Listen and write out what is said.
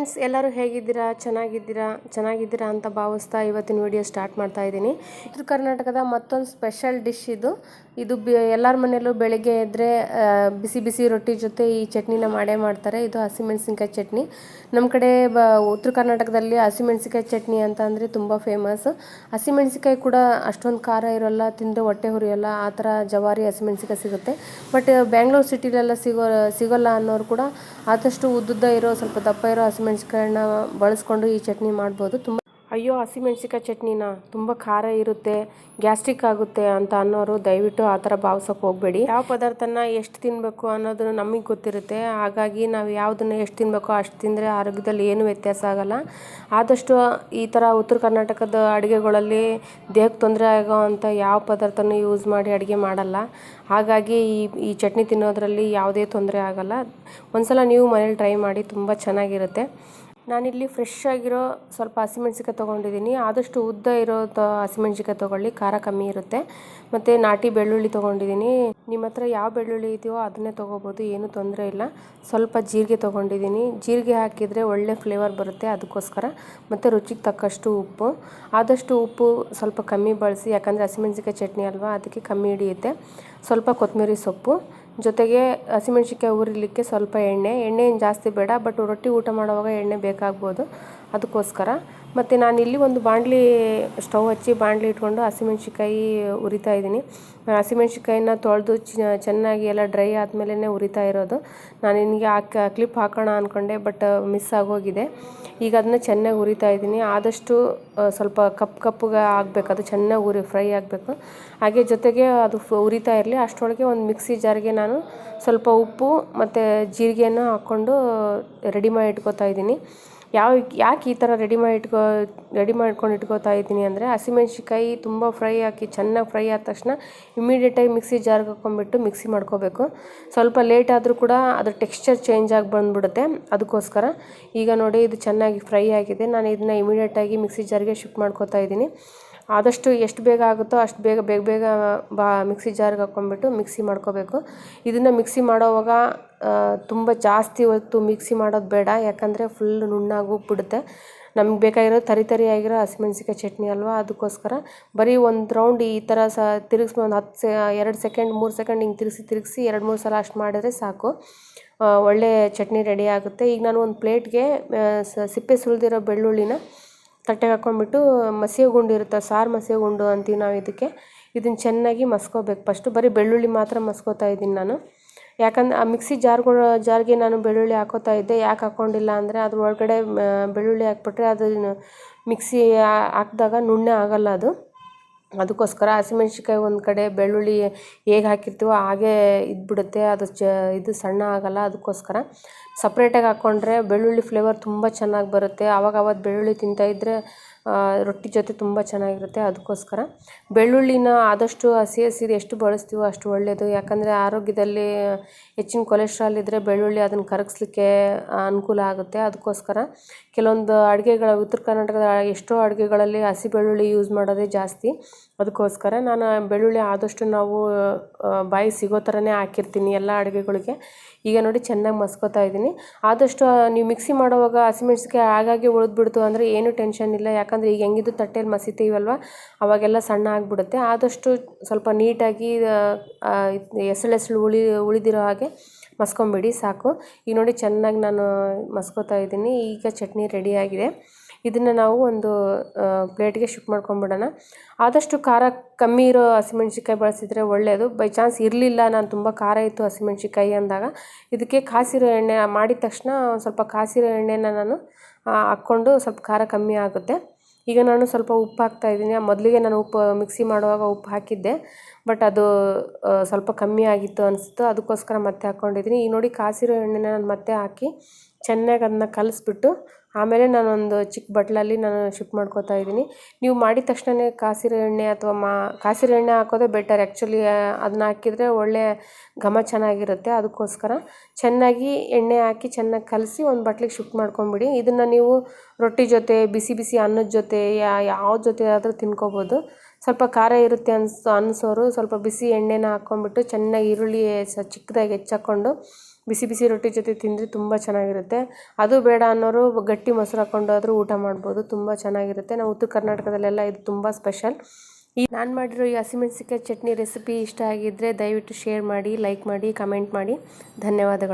Friends, ಎಲ್ಲರೂ ಹೇಗಿದ್ದೀರಾ? ಚೆನ್ನಾಗಿದ್ದೀರಾ ಅಂತ ಭಾವಿಸ್ತಾ ಇವತ್ತಿನ ವಿಡಿಯೋ ಸ್ಟಾರ್ಟ್ ಮಾಡ್ತಾ ಇದ್ದೀನಿ. ಉತ್ತರ ಕರ್ನಾಟಕದ ಮತ್ತೊಂದು ಸ್ಪೆಷಲ್ ಡಿಶ್ ಇದು. ಎಲ್ಲರ ಮನೆಯಲ್ಲೂ ಬೆಳಿಗ್ಗೆ ಎದ್ದರೆ ಬಿಸಿ ಬಿಸಿ ರೊಟ್ಟಿ ಜೊತೆ ಈ ಚಟ್ನಿನ ಮಾಡೇ ಮಾಡ್ತಾರೆ. ಇದು ಹಸಿಮೆಣಸಿನ್ಕಾಯಿ ಚಟ್ನಿ. ನಮ್ಮ ಕಡೆ ಉತ್ತರ ಕರ್ನಾಟಕದಲ್ಲಿ ಹಸಿಮೆಣಸಿನ್ಕಾಯಿ ಚಟ್ನಿ ಅಂತ ಅಂದರೆ ತುಂಬ ಫೇಮಸ್. ಹಸಿಮೆಣಸಿನ್ಕಾಯಿ ಕೂಡ ಅಷ್ಟೊಂದು ಖಾರ ಇರೋಲ್ಲ, ತಿಂದರೆ ಹೊಟ್ಟೆ ಹುರಿಯೋಲ್ಲ, ಆ ಥರ ಜವಾರಿ ಹಸಿಮೆಣಸಿನ್ಕಾಯಿ ಸಿಗುತ್ತೆ. ಬಟ್ ಬ್ಯಾಂಗ್ಳೂರು ಸಿಟಿಲೆಲ್ಲ ಸಿಗೋಲ್ಲ ಅನ್ನೋರು ಕೂಡ ಆದಷ್ಟು ಉದ್ದುದ್ದ ಇರೋ ಸ್ವಲ್ಪ ದಪ್ಪ ಇರೋ ಹಸಿಮೆಣಸಿನ್ಕಾಯನ್ನ ಬಳಸ್ಕೊಂಡು ಈ ಚಟ್ನಿ ಮಾಡ್ಬೋದು. ಅಯ್ಯೋ, ಹಸಿಮೆಣಸಿನ್ಕಾಯಿ ಚಟ್ನಿನ ತುಂಬ ಖಾರ ಇರುತ್ತೆ, ಗ್ಯಾಸ್ಟ್ರಿಕ್ ಆಗುತ್ತೆ ಅಂತ ಅನ್ನೋರು ದಯವಿಟ್ಟು ಆ ಥರ ಭಾವಿಸೋಕೆ ಹೋಗಬೇಡಿ. ಯಾವ ಪದಾರ್ಥನ ಎಷ್ಟು ತಿನ್ನಬೇಕು ಅನ್ನೋದು ನಮಗೆ ಗೊತ್ತಿರುತ್ತೆ. ಹಾಗಾಗಿ ನಾವು ಯಾವುದನ್ನು ಎಷ್ಟು ತಿನ್ನಬೇಕೋ ಅಷ್ಟು ತಿಂದರೆ ಆರೋಗ್ಯದಲ್ಲಿ ಏನೂ ವ್ಯತ್ಯಾಸ ಆಗೋಲ್ಲ. ಆದಷ್ಟು ಈ ಥರ ಉತ್ತರ ಕರ್ನಾಟಕದ ಅಡುಗೆಗಳಲ್ಲಿ ದೇಹಕ್ಕೆ ತೊಂದರೆ ಆಗೋ ಅಂಥ ಯಾವ ಪದಾರ್ಥನೂ ಯೂಸ್ ಮಾಡಿ ಅಡುಗೆ ಮಾಡಲ್ಲ. ಹಾಗಾಗಿ ಈ ಚಟ್ನಿ ತಿನ್ನೋದ್ರಲ್ಲಿ ಯಾವುದೇ ತೊಂದರೆ ಆಗೋಲ್ಲ. ಒಂದ್ಸಲ ನೀವು ಮನೇಲಿ ಟ್ರೈ ಮಾಡಿ, ತುಂಬ ಚೆನ್ನಾಗಿರುತ್ತೆ. ನಾನಿಲ್ಲಿ ಫ್ರೆಶ್ ಆಗಿರೋ ಸ್ವಲ್ಪ ಹಸಿಮೆಣ್ಸಿಕಾಯಿ ತೊಗೊಂಡಿದ್ದೀನಿ. ಆದಷ್ಟು ಉದ್ದ ಇರೋ ಹಸಿಮೆಣ್ಸಿಕಾಯಿ ತೊಗೊಳ್ಳಿ, ಖಾರ ಕಮ್ಮಿ ಇರುತ್ತೆ. ಮತ್ತು ನಾಟಿ ಬೆಳ್ಳುಳ್ಳಿ ತೊಗೊಂಡಿದ್ದೀನಿ. ನಿಮ್ಮ ಹತ್ರ ಯಾವ ಬೆಳ್ಳುಳ್ಳಿ ಇದೆಯೋ ಅದನ್ನೇ ತೊಗೋಬೋದು, ಏನೂ ತೊಂದರೆ ಇಲ್ಲ. ಸ್ವಲ್ಪ ಜೀರಿಗೆ ತೊಗೊಂಡಿದ್ದೀನಿ. ಜೀರಿಗೆ ಹಾಕಿದರೆ ಒಳ್ಳೆ ಫ್ಲೇವರ್ ಬರುತ್ತೆ, ಅದಕ್ಕೋಸ್ಕರ. ಮತ್ತು ರುಚಿಗೆ ತಕ್ಕಷ್ಟು ಉಪ್ಪು. ಆದಷ್ಟು ಉಪ್ಪು ಸ್ವಲ್ಪ ಕಮ್ಮಿ ಬಳಸಿ, ಯಾಕಂದರೆ ಹಸಿಮೆಣ್ಸಿಕಾಯಿ ಚಟ್ನಿ ಅಲ್ವಾ, ಅದಕ್ಕೆ ಕಮ್ಮಿ ಹಿಡಿಯುತ್ತೆ. ಸ್ವಲ್ಪ ಕೊತ್ತಂಬರಿ ಸೊಪ್ಪು, ಜೊತೆಗೆ ಹಸಿಮೆಣ್ಸಿಕಾಯಿ ಹುರಿಲಿಕ್ಕೆ ಸ್ವಲ್ಪ ಎಣ್ಣೆ ಏನು ಜಾಸ್ತಿ ಬೇಡ, ಬಟ್ ರೊಟ್ಟಿ ಊಟ ಮಾಡುವಾಗ ಎಣ್ಣೆ ಬೇಕಾಗ್ಬೋದು, ಅದಕ್ಕೋಸ್ಕರ. ಮತ್ತು ನಾನಿಲ್ಲಿ ಒಂದು ಸ್ಟವ್ ಹಚ್ಚಿ ಬಾಣಲಿ ಇಟ್ಕೊಂಡು ಹಸಿಮೆಣ್ಸಿಕಾಯಿ ಹುರಿತಾ ಇದ್ದೀನಿ. ಹಸಿಮೆಣ್ಸಿಕಾಯಿನ ತೊಳೆದು ಚೆನ್ನಾಗಿ ಎಲ್ಲ ಡ್ರೈ ಆದಮೇಲೆ ಹುರಿತಾ ಇರೋದು. ನಾನು ನಿನಗೆ ಕ್ಲಿಪ್ ಹಾಕೋಣ ಅಂದ್ಕೊಂಡೆ, ಬಟ್ ಮಿಸ್ ಆಗೋಗಿದೆ. ಈಗ ಅದನ್ನ ಚೆನ್ನಾಗಿ ಹುರಿತಾ ಇದ್ದೀನಿ. ಆದಷ್ಟು ಸ್ವಲ್ಪ ಕಪ್ಪಗೆ ಆಗಬೇಕು, ಅದು ಚೆನ್ನಾಗಿ ಫ್ರೈ ಆಗಬೇಕು. ಹಾಗೆ ಜೊತೆಗೆ ಅದು ಹುರಿತಾ ಇರಲಿ, ಅಷ್ಟರೊಳಗೆ ಒಂದು ಮಿಕ್ಸಿ ಜಾರ್ಗೆ ನಾನು ಸ್ವಲ್ಪ ಉಪ್ಪು ಮತ್ತು ಜೀರಿಗೆಯನ್ನು ಹಾಕ್ಕೊಂಡು ರೆಡಿ ಮಾಡಿ ಇಟ್ಕೋತಾ ಇದ್ದೀನಿ. ಯಾಕೆ ಈ ಥರ ರೆಡಿ ಮಾಡ್ಕೊಂಡು ಇಟ್ಕೋತಾ ಇದ್ದೀನಿ ಅಂದರೆ, ಹಸಿಮೆಣ್ಸಿಕಾಯಿ ತುಂಬ ಚೆನ್ನಾಗಿ ಫ್ರೈ ಆದ ತಕ್ಷಣ ಇಮಿಡಿಯೇಟಾಗಿ ಮಿಕ್ಸಿ ಜಾರ್ಗೆ ಹಾಕ್ಕೊಂಡ್ಬಿಟ್ಟು ಮಿಕ್ಸಿ ಮಾಡ್ಕೋಬೇಕು. ಸ್ವಲ್ಪ ಲೇಟ್ ಆದರೂ ಕೂಡ ಅದ್ರ ಟೆಕ್ಸ್ಚರ್ ಚೇಂಜ್ ಆಗಿ ಬಂದುಬಿಡುತ್ತೆ, ಅದಕ್ಕೋಸ್ಕರ. ಈಗ ನೋಡಿ, ಇದು ಚೆನ್ನಾಗಿ ಫ್ರೈ ಆಗಿದೆ. ನಾನು ಇದನ್ನ ಇಮಿಡಿಯೇಟಾಗಿ ಮಿಕ್ಸಿ ಜಾರ್ಗೆ ಶಿಫ್ಟ್ ಮಾಡ್ಕೋತಾ ಇದ್ದೀನಿ. ಆದಷ್ಟು ಎಷ್ಟು ಬೇಗ ಆಗುತ್ತೋ ಅಷ್ಟು ಬೇಗ ಮಿಕ್ಸಿ ಜಾರ್ಗೆ ಹಾಕ್ಕೊಂಡ್ಬಿಟ್ಟು ಮಿಕ್ಸಿ ಮಾಡ್ಕೋಬೇಕು. ಇದನ್ನು ಮಿಕ್ಸಿ ಮಾಡೋವಾಗ ತುಂಬ ಜಾಸ್ತಿ ಹೊತ್ತು ಮಿಕ್ಸಿ ಮಾಡೋದು ಬೇಡ, ಯಾಕಂದರೆ ಫುಲ್ ನುಣ್ಣಾಗಿ ಹೋಗ್ಬಿಡುತ್ತೆ. ನಮ್ಗೆ ಬೇಕಾಗಿರೋದು ತರಿಯಾಗಿರೋ ಹಸಿಮೆಣ್ಸಿಕಾಯಿ ಚಟ್ನಿ ಅಲ್ವಾ, ಅದಕ್ಕೋಸ್ಕರ. ಬರೀ ಒಂದು ರೌಂಡ್ ಈ ಥರ ತಿರುಗಿಸಿ ಒಂದು 2 ಸೆಕೆಂಡ್ 3 ಸೆಕೆಂಡ್ ಹಿಂಗೆ ತಿರುಗಿಸಿ 2-3 ಸಲ ಅಷ್ಟು ಮಾಡಿದ್ರೆ ಸಾಕು, ಒಳ್ಳೆ ಚಟ್ನಿ ರೆಡಿ ಆಗುತ್ತೆ. ಈಗ ನಾನು ಒಂದು ಪ್ಲೇಟ್ಗೆ ಸಿಪ್ಪೆ ಸುಲಿದಿರೋ ಬೆಳ್ಳುಳ್ಳಿನ ತಟ್ಟೆಗೆ ಹಾಕ್ಕೊಂಡ್ಬಿಟ್ಟು, ಮಸಿಗೆ ಗುಂಡು ಇರುತ್ತೆ, ಸಾರು ಮಸಿಗೆ ಗುಂಡು ಅಂತೀವಿ ನಾವು ಇದಕ್ಕೆ. ಇದನ್ನು ಚೆನ್ನಾಗಿ ಮಸ್ಕೋಬೇಕು. ಫಸ್ಟು ಬರೀ ಬೆಳ್ಳುಳ್ಳಿ ಮಾತ್ರ ಮಸ್ಕೋತಾ ಇದ್ದೀನಿ ನಾನು, ಯಾಕಂದರೆ ಆ ಮಿಕ್ಸಿ ಜಾರ್ಗೆ ನಾನು ಬೆಳ್ಳುಳ್ಳಿ ಹಾಕೋತಾ ಇದ್ದೆ. ಯಾಕೆ ಹಾಕ್ಕೊಂಡಿಲ್ಲ ಅಂದರೆ, ಅದ್ರ ಒಳಗಡೆ ಬೆಳ್ಳುಳ್ಳಿ ಹಾಕ್ಬಿಟ್ರೆ ಅದು ಮಿಕ್ಸಿ ಹಾಕಿದಾಗ ನುಣ್ಣೆ ಆಗೋಲ್ಲ ಅದು, ಅದಕ್ಕೋಸ್ಕರ. ಹಸಿಮೆಣ್ಸಿಕಾಯಿ ಒಂದು ಕಡೆ, ಬೆಳ್ಳುಳ್ಳಿ ಹೇಗೆ ಹಾಕಿರ್ತೀವೋ ಹಾಗೇ ಇದ್ಬಿಡುತ್ತೆ, ಅದು ಇದು ಸಣ್ಣ ಆಗೋಲ್ಲ, ಅದಕ್ಕೋಸ್ಕರ. ಸಪ್ರೇಟಾಗಿ ಹಾಕ್ಕೊಂಡ್ರೆ ಬೆಳ್ಳುಳ್ಳಿ ಫ್ಲೇವರ್ ತುಂಬ ಚೆನ್ನಾಗಿ ಬರುತ್ತೆ. ಆವಾಗ ಬೆಳ್ಳುಳ್ಳಿ ತಿಂತಾಯಿದ್ರೆ ರೊಟ್ಟಿ ಜೊತೆ ತುಂಬ ಚೆನ್ನಾಗಿರುತ್ತೆ, ಅದಕ್ಕೋಸ್ಕರ. ಬೆಳ್ಳುಳ್ಳಿನ ಆದಷ್ಟು ಹಸಿ ಎಷ್ಟು ಬಳಸ್ತೀವೋ ಅಷ್ಟು ಒಳ್ಳೆಯದು, ಯಾಕಂದರೆ ಆರೋಗ್ಯದಲ್ಲಿ ಹೆಚ್ಚಿನ ಕೊಲೆಸ್ಟ್ರಾಲ್ ಇದ್ದರೆ ಬೆಳ್ಳುಳ್ಳಿ ಅದನ್ನು ಕರಗಿಸ್ಲಿಕ್ಕೆ ಅನುಕೂಲ ಆಗುತ್ತೆ, ಅದಕ್ಕೋಸ್ಕರ. ಕೆಲವೊಂದು ಉತ್ತರ ಕರ್ನಾಟಕದ ಎಷ್ಟೋ ಅಡುಗೆಗಳಲ್ಲಿ ಹಸಿ ಬೆಳ್ಳುಳ್ಳಿ ಯೂಸ್ ಮಾಡೋದೇ ಜಾಸ್ತಿ, ಅದಕ್ಕೋಸ್ಕರ. ನಾನು ಬೆಳ್ಳುಳ್ಳಿ ಆದಷ್ಟು ನಾವು ಬಾಯಿ ಸಿಗೋ ಥರನೇ ಹಾಕಿರ್ತೀನಿ ಎಲ್ಲ ಅಡುಗೆಗಳಿಗೆ. ಈಗ ನೋಡಿ, ಚೆನ್ನಾಗಿ ಮಸ್ಕೋತಾ ಇದ್ದೀನಿ. ಆದಷ್ಟು ನೀವು ಮಿಕ್ಸಿ ಮಾಡುವಾಗ ಹಸಿಮೆಣ್ಸಿಕಾಯಿ ಹಾಗಾಗಿ ಉಳಿದ್ಬಿಡ್ತು ಅಂದರೆ ಏನೂ ಟೆನ್ಷನ್ ಇಲ್ಲ, ಯಾಕಂದರೆ ಈಗ ಹೆಂಗಿದ್ದು ತಟ್ಟೆಯಲ್ಲಿ ಮಸಿತೀವಲ್ವ, ಅವಾಗೆಲ್ಲ ಸಣ್ಣ ಆಗಿಬಿಡುತ್ತೆ. ಆದಷ್ಟು ಸ್ವಲ್ಪ ನೀಟಾಗಿ ಎಸಳೆಸಳು ಉಳಿದಿರೋ ಹಾಗೆ ಮಸ್ಕೊಂಬಿಡಿ, ಸಾಕು. ಈಗ ನೋಡಿ, ಚೆನ್ನಾಗಿ ನಾನು ಮಸ್ಕೋತಾ ಇದ್ದೀನಿ. ಈಗ ಚಟ್ನಿ ರೆಡಿಯಾಗಿದೆ. ಇದನ್ನು ನಾವು ಒಂದು ಪ್ಲೇಟ್ಗೆ ಶಿಫ್ಟ್ ಮಾಡ್ಕೊಂಬಿಡೋಣ. ಆದಷ್ಟು ಖಾರ ಕಮ್ಮಿ ಇರೋ ಹಸಿಮೆಣ್ಸಿಕಾಯಿ ಬಳಸಿದರೆ ಒಳ್ಳೆಯದು. ಬೈ ಚಾನ್ಸ್ ಇರಲಿಲ್ಲ, ನಾನು ತುಂಬ ಖಾರ ಇತ್ತು ಹಸಿಮೆಣ್ಸಿಕಾಯಿ ಅಂದಾಗ, ಇದಕ್ಕೆ ಕಾಸಿರೋ ಎಣ್ಣೆ ಮಾಡಿದ ತಕ್ಷಣ ಸ್ವಲ್ಪ ಕಾಸಿರೋ ಎಣ್ಣೆನ ನಾನು ಹಾಕ್ಕೊಂಡು ಸ್ವಲ್ಪ ಖಾರ ಕಮ್ಮಿ ಆಗುತ್ತೆ. ಈಗ ನಾನು ಸ್ವಲ್ಪ ಉಪ್ಪು ಹಾಕ್ತಾಯಿದ್ದೀನಿ. ಮೊದಲಿಗೆ ನಾನು ಮಿಕ್ಸಿ ಮಾಡುವಾಗ ಉಪ್ಪು ಹಾಕಿದ್ದೆ, ಬಟ್ ಅದು ಸ್ವಲ್ಪ ಕಮ್ಮಿ ಆಗಿತ್ತು ಅನಿಸ್ತು, ಅದಕ್ಕೋಸ್ಕರ ಮತ್ತೆ ಹಾಕ್ಕೊಂಡಿದ್ದೀನಿ. ಈಗ ನೋಡಿ, ಕಾಸಿರೋ ಎಣ್ಣೆನ ನಾನು ಮತ್ತೆ ಹಾಕಿ ಚೆನ್ನಾಗಿ ಅದನ್ನ ಕಲಿಸ್ಬಿಟ್ಟು ಆಮೇಲೆ ನಾನೊಂದು ಚಿಕ್ಕ ಬಟ್ಲಲ್ಲಿ ನಾನು ಶಿಫ್ಟ್ ಮಾಡ್ಕೋತಾ ಇದ್ದೀನಿ. ನೀವು ಮಾಡಿದ ತಕ್ಷಣವೇ ಕಾಸಿರೋ ಎಣ್ಣೆ ಅಥವಾ ಕಾಸಿರೋ ಎಣ್ಣೆ ಹಾಕೋದೇ ಬೆಟರ್ ಆ್ಯಕ್ಚುಲಿ. ಅದನ್ನ ಹಾಕಿದರೆ ಒಳ್ಳೆ ಘಮ ಚೆನ್ನಾಗಿರುತ್ತೆ, ಅದಕ್ಕೋಸ್ಕರ. ಚೆನ್ನಾಗಿ ಎಣ್ಣೆ ಹಾಕಿ ಚೆನ್ನಾಗಿ ಕಲಸಿ ಒಂದು ಬಟ್ಲಿಗೆ ಶಿಫ್ಟ್ ಮಾಡ್ಕೊಂಬಿಡಿ. ಇದನ್ನು ನೀವು ರೊಟ್ಟಿ ಜೊತೆ, ಬಿಸಿ ಬಿಸಿ ಅನ್ನದ ಜೊತೆ, ಯಾವ ಜೊತೆ ಆದರೂ ತಿನ್ಕೋಬೋದು, ಸ್ವಲ್ಪ ಖಾರ ಇರುತ್ತೆ ಅನಿಸೋರು ಸ್ವಲ್ಪ ಬಿಸಿ ಎಣ್ಣೆನ ಹಾಕ್ಕೊಂಡ್ಬಿಟ್ಟು ಚೆನ್ನಾಗಿ ಈರುಳ್ಳಿ ಚಿಕ್ಕದಾಗಿ ಹೆಚ್ಚಾಕೊಂಡು ಬಿಸಿ ಬಿಸಿ ರೊಟ್ಟಿ ಜೊತೆ ತಿಂದರೆ ತುಂಬ ಚೆನ್ನಾಗಿರುತ್ತೆ. ಅದು ಬೇಡ ಅನ್ನೋರು ಗಟ್ಟಿ ಮೊಸರು ಹಾಕ್ಕೊಂಡಾದರೂ ಊಟ ಮಾಡ್ಬೋದು, ತುಂಬ ಚೆನ್ನಾಗಿರುತ್ತೆ. ನಾವು ಉತ್ತರ ಕರ್ನಾಟಕದಲ್ಲೆಲ್ಲ ಇದು ತುಂಬ ಸ್ಪೆಷಲ್. ನಾನು ಮಾಡಿರೋ ಈ ಹಸಿಮೆಣಸಿನಕಾಯಿ ಚಟ್ನಿ ರೆಸಿಪಿ ಇಷ್ಟ ಆಗಿದ್ದರೆ ದಯವಿಟ್ಟು ಶೇರ್ ಮಾಡಿ, ಲೈಕ್ ಮಾಡಿ, ಕಮೆಂಟ್ ಮಾಡಿ. ಧನ್ಯವಾದಗಳು.